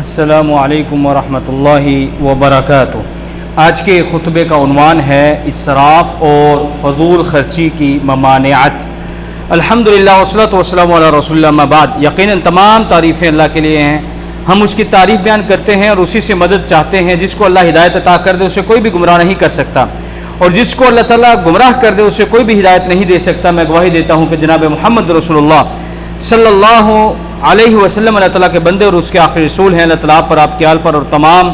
السلام علیکم ورحمۃ اللہ وبرکاتہ۔ آج کے خطبے کا عنوان ہے اسراف اور فضول خرچی کی ممانعت۔ الحمدللہ والصلاۃ والسلام علی رسول اللہ، اما بعد۔ یقیناً تمام تعریفیں اللہ کے لیے ہیں، ہم اس کی تعریف بیان کرتے ہیں اور اسی سے مدد چاہتے ہیں۔ جس کو اللہ ہدایت عطا کر دے اسے کوئی بھی گمراہ نہیں کر سکتا، اور جس کو اللہ تعالیٰ گمراہ کر دے اسے کوئی بھی ہدایت نہیں دے سکتا۔ میں گواہی دیتا ہوں کہ جناب محمد رسول اللہ صلی اللہ علیہ وسلم اللہ تعالیٰ کے بندے اور اس کے آخری رسول ہیں۔ اللہ تعالیٰ آپ پر، آپ کے آل پر اور تمام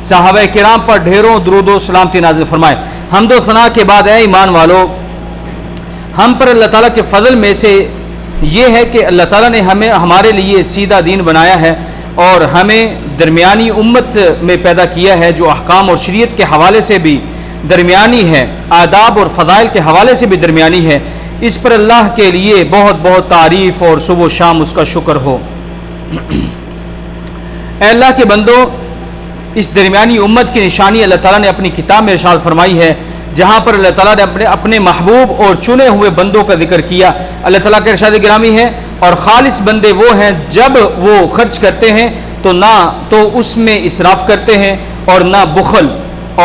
صحابہ کرام پر ڈھیروں درود و سلامتی نازل فرمائے۔ حمد و ثنا کے بعد اے ایمان والو، ہم پر اللہ تعالیٰ کے فضل میں سے یہ ہے کہ اللہ تعالیٰ نے ہمارے لیے سیدھا دین بنایا ہے اور ہمیں درمیانی امت میں پیدا کیا ہے، جو احکام اور شریعت کے حوالے سے بھی درمیانی ہے، آداب اور فضائل کے حوالے سے بھی درمیانی ہے۔ اس پر اللہ کے لیے بہت بہت تعریف اور صبح و شام اس کا شکر ہو۔ اے اللہ کے بندو، اس درمیانی امت کی نشانی اللہ تعالیٰ نے اپنی کتاب میں ارشاد فرمائی ہے، جہاں پر اللہ تعالیٰ نے اپنے محبوب اور چنے ہوئے بندوں کا ذکر کیا۔ اللہ تعالیٰ کا ارشاد گرامی ہے، اور خالص بندے وہ ہیں جب وہ خرچ کرتے ہیں تو اس میں اسراف کرتے ہیں اور نہ بخل،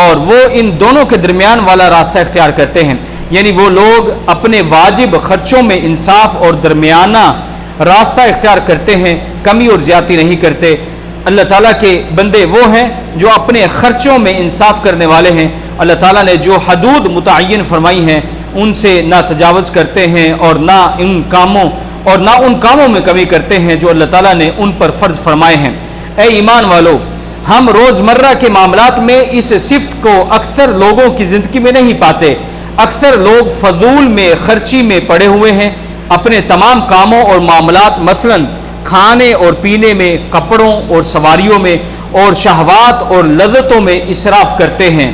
اور وہ ان دونوں کے درمیان والا راستہ اختیار کرتے ہیں۔ یعنی وہ لوگ اپنے واجب خرچوں میں انصاف اور درمیانہ راستہ اختیار کرتے ہیں، کمی اور زیادتی نہیں کرتے۔ اللہ تعالیٰ کے بندے وہ ہیں جو اپنے خرچوں میں انصاف کرنے والے ہیں۔ اللہ تعالیٰ نے جو حدود متعین فرمائی ہیں ان سے نہ تجاوز کرتے ہیں اور نہ ان کاموں میں کمی کرتے ہیں جو اللہ تعالیٰ نے ان پر فرض فرمائے ہیں۔ اے ایمان والو، ہم روزمرہ کے معاملات میں اس صفت کو اکثر لوگوں کی زندگی میں نہیں پاتے۔ اکثر لوگ فضول میں خرچی میں پڑے ہوئے ہیں، اپنے تمام کاموں اور معاملات مثلاً کھانے اور پینے میں، کپڑوں اور سواریوں میں اور شہوات اور لذتوں میں اسراف کرتے ہیں۔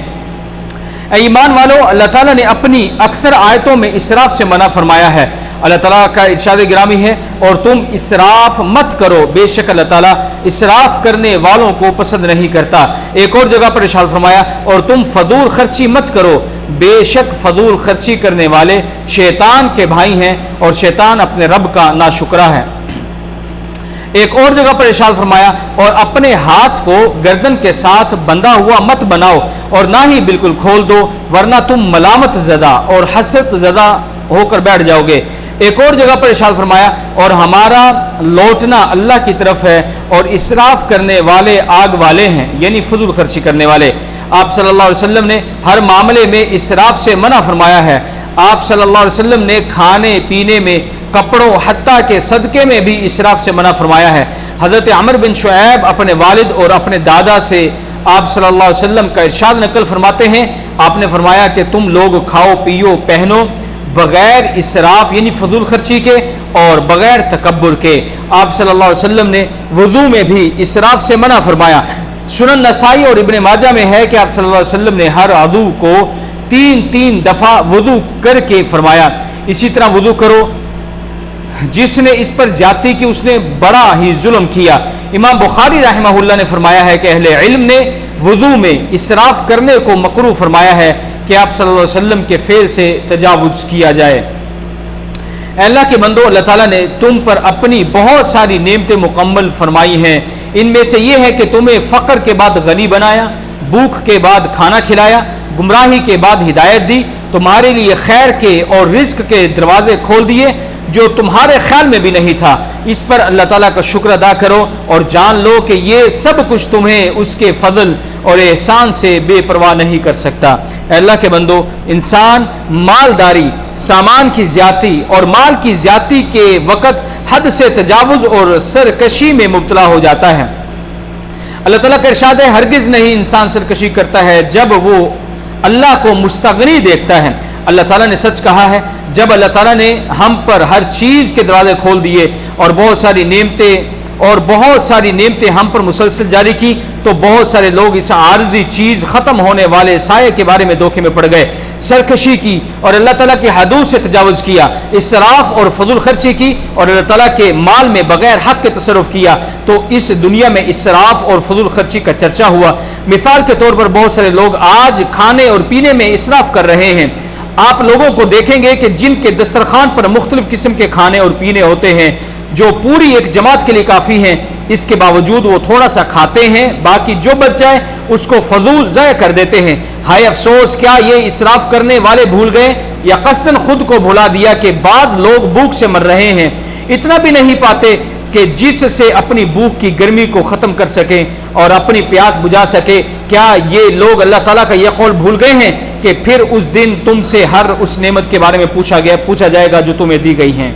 اے ایمان والو، اللہ تعالیٰ نے اپنی اکثر آیتوں میں اسراف سے منع فرمایا ہے۔ اللہ تعالیٰ کا ارشاد گرامی ہے، اور تم اسراف مت کرو، بے شک اللہ تعالیٰ اسراف کرنے والوں کو پسند نہیں کرتا۔ ایک اور جگہ پر ارشاد فرمایا، اور تم فضول خرچی مت کرو، بے شک فضول خرچی کرنے والے شیطان کے بھائی ہیں اور شیطان اپنے رب کا ناشکرا ہے۔ ایک اور جگہ پر ارشاد فرمایا، اور اپنے ہاتھ کو گردن کے ساتھ بندھا ہوا مت بناؤ اور نہ ہی بالکل کھول دو، ورنہ تم ملامت زدہ اور حسرت زدہ ہو کر بیٹھ جاؤ گے۔ ایک اور جگہ پر ارشاد فرمایا، اور ہمارا لوٹنا اللہ کی طرف ہے اور اسراف کرنے والے آگ والے ہیں، یعنی فضول خرچی کرنے والے۔ آپ صلی اللہ علیہ وسلم نے ہر معاملے میں اسراف سے منع فرمایا ہے۔ آپ صلی اللہ علیہ وسلم نے کھانے پینے میں، کپڑوں، حتیٰ کہ صدقے میں بھی اسراف سے منع فرمایا ہے۔ حضرت عمر بن شعیب اپنے والد اور اپنے دادا سے آپ صلی اللہ علیہ وسلم کا ارشاد نقل فرماتے ہیں، آپ نے فرمایا کہ تم لوگ کھاؤ پیو پہنو بغیر اسراف یعنی فضول خرچی کے اور بغیر تکبر کے۔ آپ صلی اللہ علیہ وسلم نے وضو میں بھی اسراف سے منع فرمایا۔ سنن نسائی اور ابن ماجہ میں ہے کہ آپ صلی اللہ علیہ وسلم نے ہر عضو کو 3 دفعہ وضو کر کے فرمایا، اسی طرح وضو کرو، جس نے اس پر زیادتی کی اس نے بڑا ہی ظلم کیا۔ امام بخاری رحمہ اللہ نے فرمایا ہے کہ اہل علم نے وضو میں اسراف کرنے کو مکروہ فرمایا ہے کہ آپ صلی اللہ علیہ وسلم کے فعل سے تجاوز کیا جائے۔ اے اللہ کے بندو، اللہ تعالیٰ نے تم پر اپنی بہت ساری نعمتیں مکمل فرمائی ہیں۔ ان میں سے یہ ہے کہ تمہیں فقر کے بعد غنی بنایا، بھوک کے بعد کھانا کھلایا، گمراہی کے بعد ہدایت دی، تمہارے لیے خیر کے اور رزق کے دروازے کھول دیے جو تمہارے خیال میں بھی نہیں تھا۔ اس پر اللہ تعالیٰ کا شکر ادا کرو اور جان لو کہ یہ سب کچھ تمہیں اس کے فضل اور احسان سے بے پرواہ نہیں کر سکتا۔ اے اللہ کے بندو، انسان مالداری، سامان کی زیادتی اور مال کی زیادتی کے وقت حد سے تجاوز اور سرکشی میں مبتلا ہو جاتا ہے۔ اللہ تعالیٰ کا ارشاد ہے، ہرگز نہیں انسان سرکشی کرتا ہے جب وہ اللہ کو مستغنی دیکھتا ہے۔ اللہ تعالیٰ نے سچ کہا ہے، جب اللہ تعالیٰ نے ہم پر ہر چیز کے دروازے کھول دیے اور بہت ساری نعمتیں ہم پر مسلسل جاری کی، تو بہت سارے لوگ اس عارضی چیز ختم ہونے والے سائے کے بارے میں دھوکے میں پڑ گئے، سرکشی کی اور اللہ تعالیٰ کی حدود سے تجاوز کیا، اسراف اور فضول خرچی کی اور اللہ تعالیٰ کے مال میں بغیر حق کے تصرف کیا، تو اس دنیا میں اسراف اور فضول خرچی کا چرچا ہوا۔ مثال کے طور پر بہت سارے لوگ آج کھانے اور پینے میں اسراف کر رہے ہیں۔ آپ لوگوں کو دیکھیں گے کہ جن کے دسترخوان پر مختلف قسم کے کھانے اور پینے ہوتے ہیں جو پوری ایک جماعت کے لیے کافی ہیں، اس کے باوجود وہ تھوڑا سا کھاتے ہیں، باقی جو بچ جائے اس کو فضول ضائع کر دیتے ہیں۔ ہائے افسوس، کیا یہ اسراف کرنے والے بھول گئے یا قصداً خود کو بھلا دیا کہ بعض لوگ بھوک سے مر رہے ہیں، اتنا بھی نہیں پاتے کہ جس سے اپنی بھوک کی گرمی کو ختم کر سکیں اور اپنی پیاس بجھا سکے؟ کیا یہ لوگ اللہ تعالیٰ کا یہ قول بھول گئے ہیں کہ پھر اس دن تم سے ہر اس نعمت کے بارے میں پوچھا جائے گا جو تمہیں دی گئی ہیں؟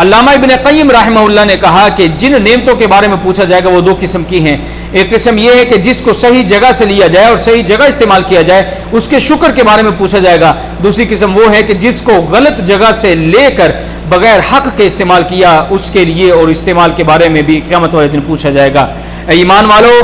علامہ ابن قیم رحمہ اللہ نے کہا کہ جن نعمتوں کے بارے میں پوچھا جائے گا وہ دو قسم کی ہیں۔ ایک قسم یہ ہے کہ جس کو صحیح جگہ سے لیا جائے اور صحیح جگہ استعمال کیا جائے، اس کے شکر کے بارے میں پوچھا جائے گا۔ دوسری قسم وہ ہے کہ جس کو غلط جگہ سے لے کر بغیر حق کے استعمال کیا، اس کے لیے اور استعمال کے بارے میں بھی قیامت والے دن پوچھا جائے گا۔ اے ایمان والو،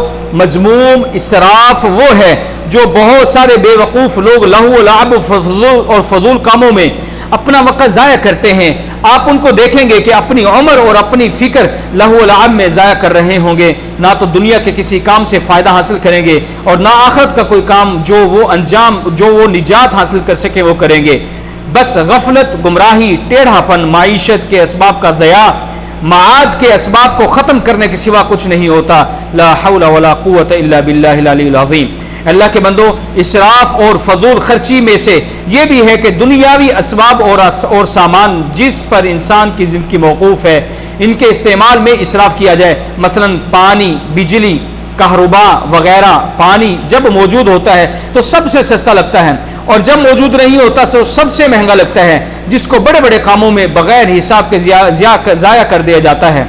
مذموم اسراف وہ ہے جو بہت سارے بے وقوف لوگ لہو و لعب اور فضول کاموں میں اپنا وقت ضائع کرتے ہیں۔ آپ ان کو دیکھیں گے کہ اپنی عمر اور اپنی فکر لہو و لعب میں ضائع کر رہے ہوں گے، نہ تو دنیا کے کسی کام سے فائدہ حاصل کریں گے اور نہ آخرت کا کوئی کام جو وہ نجات حاصل کر سکے وہ کریں گے۔ بس غفلت، گمراہی، ٹیڑھا پن، معیشت کے اسباب کا ضیاع، معاد کے اسباب کو ختم کرنے کے سوا کچھ نہیں ہوتا۔ لا حول ولا قوت الا باللہ العلی العظیم۔ اللہ کے بندو، اسراف اور فضول خرچی میں سے یہ بھی ہے کہ دنیاوی اسباب اور سامان جس پر انسان کی زندگی موقوف ہے، ان کے استعمال میں اسراف کیا جائے۔ مثلا پانی، بجلی، کہربا وغیرہ۔ پانی جب موجود ہوتا ہے تو سب سے سستا لگتا ہے، اور جب موجود نہیں ہوتا تو سب سے مہنگا لگتا ہے، جس کو بڑے بڑے کاموں میں بغیر حساب کے ضائع کر دیا جاتا ہے۔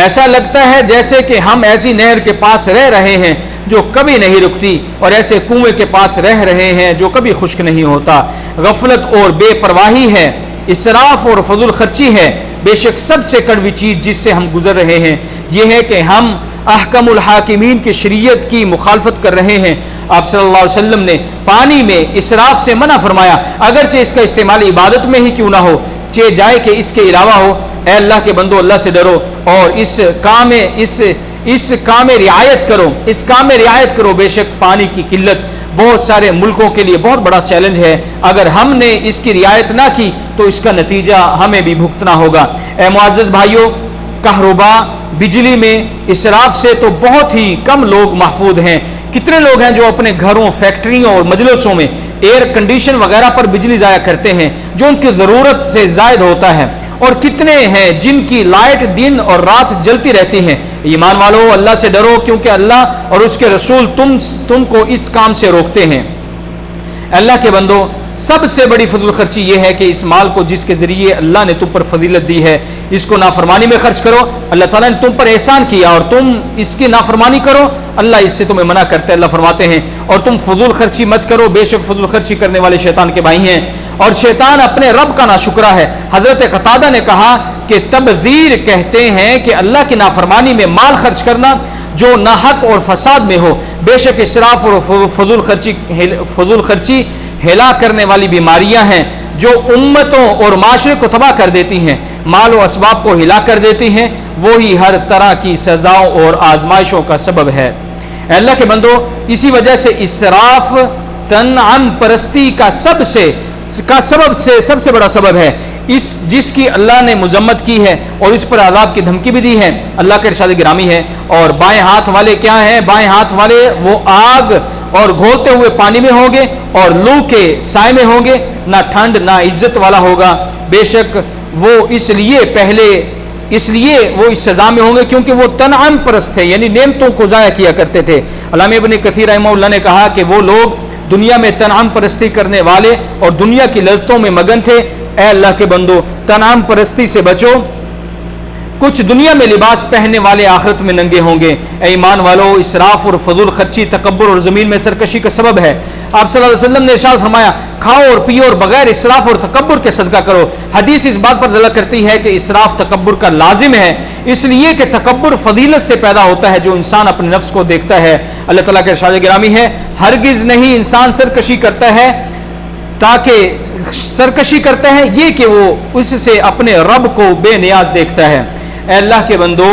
ایسا لگتا ہے جیسے کہ ہم ایسی نہر کے پاس رہ رہے ہیں جو کبھی نہیں رکتی، اور ایسے کنویں کے پاس رہ رہے ہیں جو کبھی خشک نہیں ہوتا۔ غفلت اور بے پرواہی ہے، اسراف اور فضول خرچی ہے۔ بے شک سب سے کڑوی چیز جس سے ہم گزر رہے ہیں یہ ہے کہ ہم احکم الحاکمین کی شریعت کی مخالفت کر رہے ہیں۔ آپ صلی اللہ علیہ وسلم نے پانی میں اسراف سے منع فرمایا، اگرچہ اس کا استعمال عبادت میں ہی کیوں نہ ہو، چاہے جائے کہ اس کے علاوہ ہو۔ اے اللہ کے بندو، اللہ سے ڈرو اور اس کام میں رعایت کرو۔ بے شک پانی کی قلت بہت سارے ملکوں کے لیے بہت بڑا چیلنج ہے، اگر ہم نے اس کی رعایت نہ کی تو اس کا نتیجہ ہمیں بھی بھگتنا ہوگا۔ اے معزز بھائیو، کہربا، بجلی میں اسراف سے تو بہت ہی کم لوگ محفوظ ہیں۔ کتنے لوگ ہیں جو اپنے گھروں، فیکٹریوں اور مجلسوں میں ایئر کنڈیشن وغیرہ پر بجلی ضائع کرتے ہیں جو ان کی ضرورت سے زائد ہوتا ہے، اور کتنے ہیں جن کی لائٹ دن اور رات جلتی رہتی ہیں۔ ایمان والو، اللہ سے ڈرو، کیونکہ اللہ اور اس کے رسول تم کو اس کام سے روکتے ہیں۔ اللہ کے بندو، سب سے بڑی فضول خرچی یہ ہے کہ اس مال کو جس کے ذریعے اللہ نے تم پر فضیلت دی ہے، اس کو نافرمانی میں خرچ کرو۔ اللہ تعالیٰ نے تم پر احسان کیا اور تم اس کی نافرمانی کرو، اللہ اس سے تمہیں منع کرتے ہیں۔ اللہ فرماتے ہیں اور تم فضول خرچی مت کرو، بے شک فضول خرچی کرنے والے شیطان کے بھائی ہیں، اور شیطان اپنے رب کا ناشکرا ہے۔ حضرت قتادہ نے کہا کہ تبذیر کہتے ہیں کہ اللہ کی نافرمانی میں مال خرچ کرنا جو ناحق اور فساد میں ہو۔ بے شک اسراف اور فضول خرچی ہلا کرنے والی بیماریاں ہیں جو امتوں اور معاشرے کو تباہ کر دیتی ہیں، مال و اسباب کو ہلا کر دیتی ہیں، وہی ہر طرح کی سزاؤں اور آزمائشوں کا سبب ہے۔ اے اللہ کے بندو، اسی وجہ سے اسراف تنعم پرستی کا سب سے بڑا سبب ہے، جس کی اللہ نے مذمت کی ہے اور اس پر عذاب کی دھمکی بھی دی ہے۔ اللہ کے ارشاد گرامی ہے، اور بائیں ہاتھ والے کیا ہیں؟ بائیں ہاتھ والے وہ آگ اور گھولتے ہوئے پانی میں ہوں گے اور لو کے سائے میں ہوں گے، نہ ٹھنڈ نہ عزت والا ہوگا۔ بے شک وہ اس لیے وہ اس سزا میں ہوں گے کیونکہ وہ تنعم پرست تھے، یعنی نعمتوں کو ضائع کیا کرتے تھے۔ علامہ ابن کثیر رحمہ اللہ نے کہا کہ وہ لوگ دنیا میں تنعم پرستی کرنے والے اور دنیا کی لذتوں میں مگن تھے۔ اے اللہ کے بندو، تنعم پرستی سے بچو، کچھ دنیا میں لباس پہننے والے آخرت میں ننگے ہوں گے۔ اے ایمان والو، اسراف اور فضول خرچی تکبر اور زمین میں سرکشی کا سبب ہے۔ آپ صلی اللہ علیہ وسلم نے ارشاد فرمایا، کھاؤ اور پیو اور بغیر اسراف اور تکبر کے صدقہ کرو۔ حدیث اس بات پر دلالت کرتی ہے کہ اسراف تکبر کا لازم ہے، اس لیے کہ تکبر فضیلت سے پیدا ہوتا ہے جو انسان اپنے نفس کو دیکھتا ہے۔ اللہ تعالیٰ کے ارشاد گرامی ہے، ہرگز نہیں انسان سرکشی کرتا ہے یہ کہ وہ اس سے اپنے رب کو بے نیاز دیکھتا ہے۔ اے اللہ کے بندو،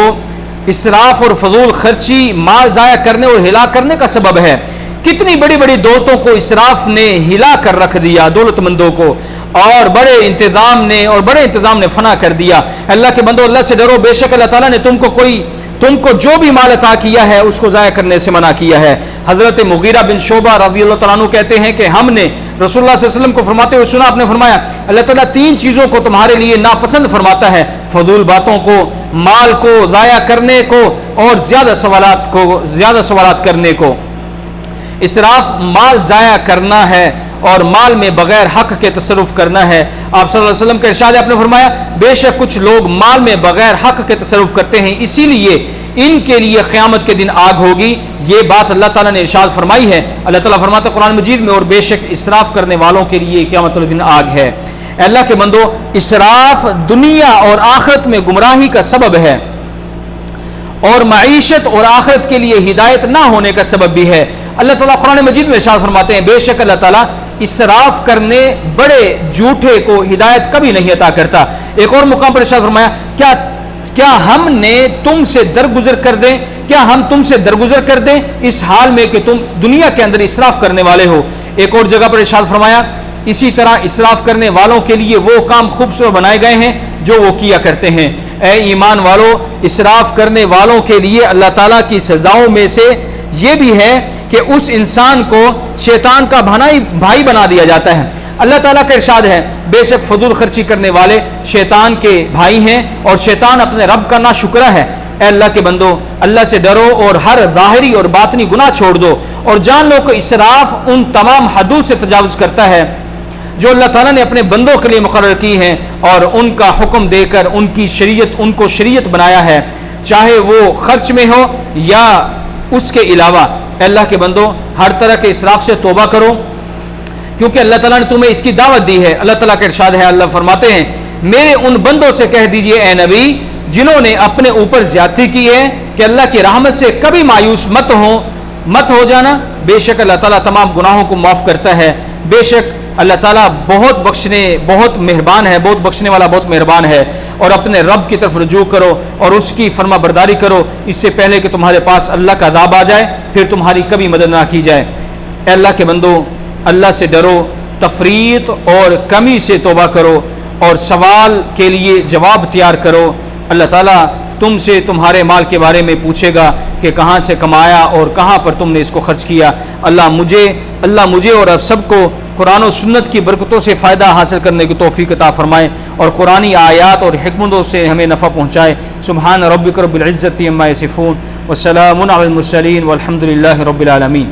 اسراف اور فضول خرچی مال ضائع کرنے اور ہلاک کرنے کا سبب ہے۔ کتنی بڑی بڑی دولتوں کو اسراف نے ہلا کر رکھ دیا، دولت مندوں کو، اور بڑے انتظام نے فنا کر دیا۔ اللہ کے بندو، اللہ سے ڈرو، بے شک اللہ تعالیٰ نے تم کو جو بھی مال عطا کیا ہے اس کو ضائع کرنے سے منع کیا ہے۔ حضرت مغیرہ بن شعبہ رضی اللہ تعالیٰ عنہ کہتے ہیں کہ ہم نے رسول اللہ صلی اللہ علیہ وسلم کو فرماتے ہوئے سنا، آپ نے فرمایا اللہ تعالیٰ 3 چیزوں کو تمہارے لیے ناپسند فرماتا ہے: فضول باتوں کو، مال کو ضائع کرنے کو، اور زیادہ سوالات کرنے کو۔ اسراف مال ضائع کرنا ہے اور مال میں بغیر حق کے تصرف کرنا ہے۔ آپ صلی اللہ علیہ وسلم کا ارشاد ہے، آپ نے فرمایا بے شک کچھ لوگ مال میں بغیر حق کے تصرف کرتے ہیں، اسی لیے ان کے لیے قیامت کے دن آگ ہوگی۔ یہ بات اللہ تعالیٰ نے ارشاد فرمائی ہے۔ اللہ تعالیٰ فرماتا ہے قرآن مجید میں، اور بے شک اسراف کرنے والوں کے لیے قیامت کے دن آگ ہے۔ اللہ کے بندو، اسراف دنیا اور آخرت میں گمراہی کا سبب ہے، اور معیشت اور آخرت کے لیے ہدایت نہ ہونے کا سبب بھی ہے۔ اللہ تعالیٰ قرآن مجید میں ارشاد فرماتے ہیں، بے شک اللہ تعالیٰ اسراف کرنے بڑے جھوٹے کو ہدایت کبھی نہیں عطا کرتا۔ ایک اور مقام پر ارشاد فرمایا، کیا ہم تم سے درگزر کر دیں اس حال میں کہ تم دنیا کے اندر اسراف کرنے والے ہو۔ ایک اور جگہ پر ارشاد فرمایا، اسی طرح اسراف کرنے والوں کے لیے وہ کام خوبصورت بنائے گئے ہیں جو وہ کیا کرتے ہیں۔ اے ایمان والو، اسراف کرنے والوں کے لیے اللہ تعالیٰ کی سزاؤں میں سے یہ بھی ہے کہ اس انسان کو شیطان کا بھائی بنا دیا جاتا ہے۔ اللہ تعالیٰ کا ارشاد ہے، بے شک فضول خرچی کرنے والے شیطان کے بھائی ہیں، اور شیطان اپنے رب کا ناشکرا ہے۔ اے اللہ کے بندو، اللہ سے ڈرو اور ہر ظاہری اور باطنی گناہ چھوڑ دو، اور جان لو کہ اسراف ان تمام حدود سے تجاوز کرتا ہے جو اللہ تعالیٰ نے اپنے بندوں کے لیے مقرر کی ہیں، اور ان کا حکم دے کر ان کو شریعت بنایا ہے، چاہے وہ خرچ میں ہو یا اس کے علاوہ۔ اے اللہ کے بندو، ہر طرح کے اسراف سے توبہ کرو، کیونکہ اللہ تعالیٰ نے تمہیں اس کی دعوت دی ہے۔ اللہ تعالیٰ کا ارشاد ہے، اللہ فرماتے ہیں، میرے ان بندوں سے کہہ دیجئے اے نبی جنہوں نے اپنے اوپر زیادتی کی ہے کہ اللہ کی رحمت سے کبھی مایوس مت ہو جانا، بے شک اللہ تعالیٰ تمام گناہوں کو معاف کرتا ہے۔ بے شک اللہ تعالیٰ بہت مہربان ہے، بہت بخشنے والا، بہت مہربان ہے۔ اور اپنے رب کی طرف رجوع کرو اور اس کی فرما برداری کرو، اس سے پہلے کہ تمہارے پاس اللہ کا عذاب آ جائے، پھر تمہاری کبھی مدد نہ کی جائے۔ اے اللہ کے بندو، اللہ سے ڈرو، تفریط اور کمی سے توبہ کرو، اور سوال کے لیے جواب تیار کرو۔ اللہ تعالیٰ تم سے تمہارے مال کے بارے میں پوچھے گا کہ کہاں سے کمایا اور کہاں پر تم نے اس کو خرچ کیا۔ اللہ مجھے اور اب سب کو قرآن و سنت کی برکتوں سے فائدہ حاصل کرنے کی توفیق عطا فرمائے، اور قرآنی آیات اور حکمتوں سے ہمیں نفع پہنچائے۔ سبحان ربک رب العزت عما یصفون، وسلام علی المرسلین، والحمد للہ رب العالمین۔